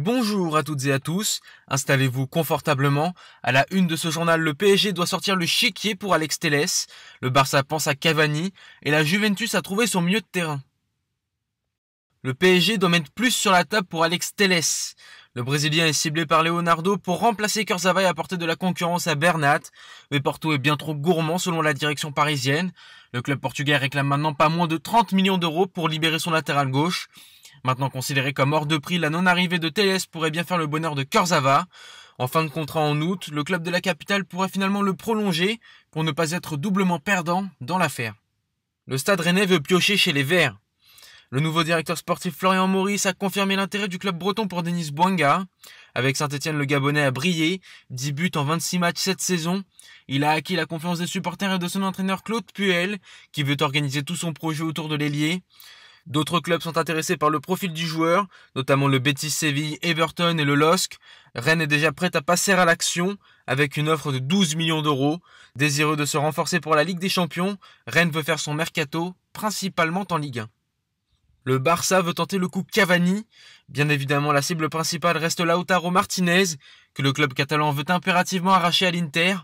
Bonjour à toutes et à tous, installez-vous confortablement. À la une de ce journal, le PSG doit sortir le chéquier pour Alex Telles, le Barça pense à Cavani et la Juventus a trouvé son milieu de terrain. Le PSG doit mettre plus sur la table pour Alex Telles. Le Brésilien est ciblé par Leonardo pour remplacer Kurzawa et apporter de la concurrence à Bernat, mais Porto est bien trop gourmand selon la direction parisienne. Le club portugais réclame maintenant pas moins de 30 millions d'euros pour libérer son latéral gauche. Maintenant considéré comme hors de prix, la non-arrivée de Telles pourrait bien faire le bonheur de Kurzawa. En fin de contrat en août, le club de la capitale pourrait finalement le prolonger pour ne pas être doublement perdant dans l'affaire. Le Stade Rennais veut piocher chez les Verts. Le nouveau directeur sportif Florian Maurice a confirmé l'intérêt du club breton pour Denis Bouanga. Avec Saint-Etienne, le Gabonais a brillé, 10 buts en 26 matchs cette saison. Il a acquis la confiance des supporters et de son entraîneur Claude Puel, qui veut organiser tout son projet autour de l'ailier. D'autres clubs sont intéressés par le profil du joueur, notamment le Betis Séville, Everton et le LOSC. Rennes est déjà prête à passer à l'action avec une offre de 12 millions d'euros. Désireux de se renforcer pour la Ligue des Champions, Rennes veut faire son mercato, principalement en Ligue 1. Le Barça veut tenter le coup Cavani. Bien évidemment, la cible principale reste Lautaro Martinez, que le club catalan veut impérativement arracher à l'Inter.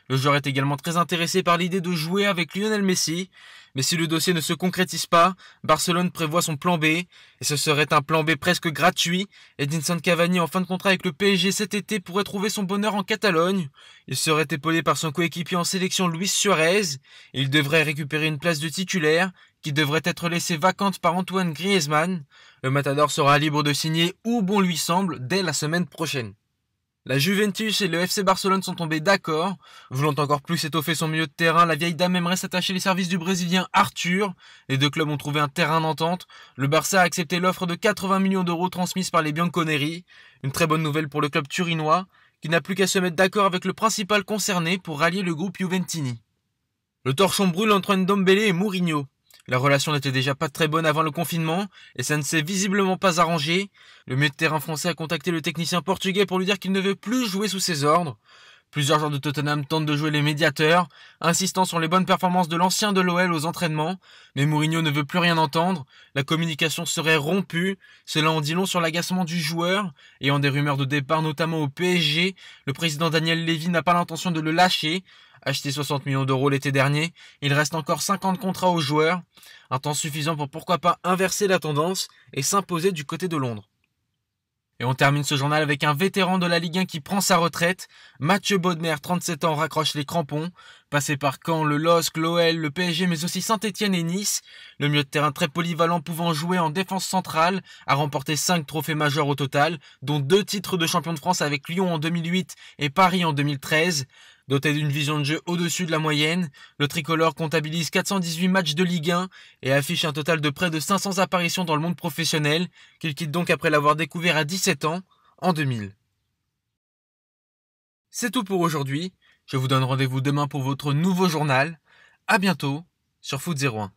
Le joueur est également très intéressé par l'idée de jouer avec Lionel Messi. Mais si le dossier ne se concrétise pas, Barcelone prévoit son plan B, et ce serait un plan B presque gratuit. Edinson Cavani en fin de contrat avec le PSG cet été pourrait trouver son bonheur en Catalogne. Il serait épaulé par son coéquipier en sélection Luis Suarez. Il devrait récupérer une place de titulaire, qui devrait être laissée vacante par Antoine Griezmann. Le Matador sera libre de signer où bon lui semble dès la semaine prochaine. La Juventus et le FC Barcelone sont tombés d'accord. Voulant encore plus étoffer son milieu de terrain, la vieille dame aimerait s'attacher les services du Brésilien Arthur. Les deux clubs ont trouvé un terrain d'entente. Le Barça a accepté l'offre de 80 millions d'euros transmise par les Bianconeri. Une très bonne nouvelle pour le club turinois, qui n'a plus qu'à se mettre d'accord avec le principal concerné pour rallier le groupe Juventini. Le torchon brûle entre Ndombele et Mourinho. La relation n'était déjà pas très bonne avant le confinement, et ça ne s'est visiblement pas arrangé. Le milieu de terrain français a contacté le technicien portugais pour lui dire qu'il ne veut plus jouer sous ses ordres. Plusieurs joueurs de Tottenham tentent de jouer les médiateurs, insistant sur les bonnes performances de l'ancien de l'OL aux entraînements, mais Mourinho ne veut plus rien entendre. La communication serait rompue, cela en dit long sur l'agacement du joueur, ayant des rumeurs de départ notamment au PSG. Le président Daniel Levy n'a pas l'intention de le lâcher. Acheté 60 millions d'euros l'été dernier, il reste encore 50 contrats aux joueurs, un temps suffisant pour pourquoi pas inverser la tendance et s'imposer du côté de Londres. Et on termine ce journal avec un vétéran de la Ligue 1 qui prend sa retraite. Mathieu Bodmer, 37 ans, raccroche les crampons. Passé par Caen, le LOSC, l'OL, le PSG, mais aussi Saint-Etienne et Nice. Le milieu de terrain très polyvalent pouvant jouer en défense centrale a remporté 5 trophées majeurs au total, dont 2 titres de champion de France avec Lyon en 2008 et Paris en 2013. Doté d'une vision de jeu au-dessus de la moyenne, le tricolore comptabilise 418 matchs de Ligue 1 et affiche un total de près de 500 apparitions dans le monde professionnel, qu'il quitte donc après l'avoir découvert à 17 ans, en 2000. C'est tout pour aujourd'hui. Je vous donne rendez-vous demain pour votre nouveau journal. À bientôt sur Foot 01.